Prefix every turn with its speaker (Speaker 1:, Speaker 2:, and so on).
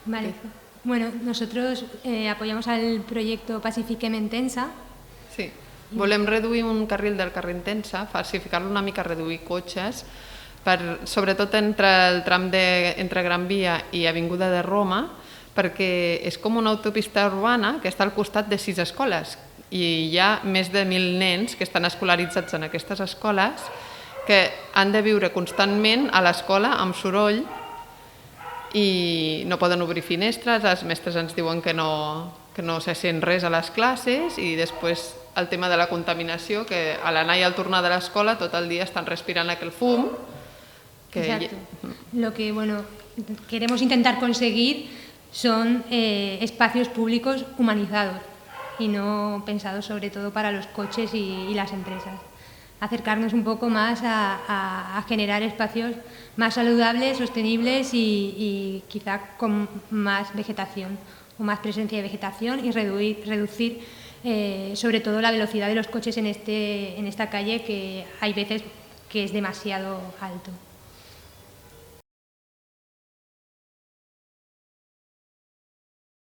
Speaker 1: Vale. Bueno, nosotros apoyamos al proyecto Pacifiquem Entensa.
Speaker 2: Sí. Volem reduir un carril del carrer Entensa, falsificar-lo una mica, reduir cotxes, sobretot entre el tram entre Gran Via i Avinguda de Roma, perquè és com una autopista urbana que està al costat de 6 escoles i hi ha més de 1.000 nens que estan escolaritzats en aquestes escoles que han de viure constantment a l'escola amb soroll i no poden obrir finestres, els mestres ens diuen que no se sent res a les classes i després el tema de la contaminació, que a l'anar i al tornar de l'escola tot el dia estan respirant aquell fum.
Speaker 1: Exacto. Lo que queremos intentar conseguir son espacios públicos humanizados y no pensados sobre todo para los coches y las empresas. Acercarnos un poco más a generar espacios más saludables, sostenibles y quizá con más vegetación o más presencia de vegetación y reducir sobre todo la velocidad de los coches en esta calle, que hay veces que es demasiado alto.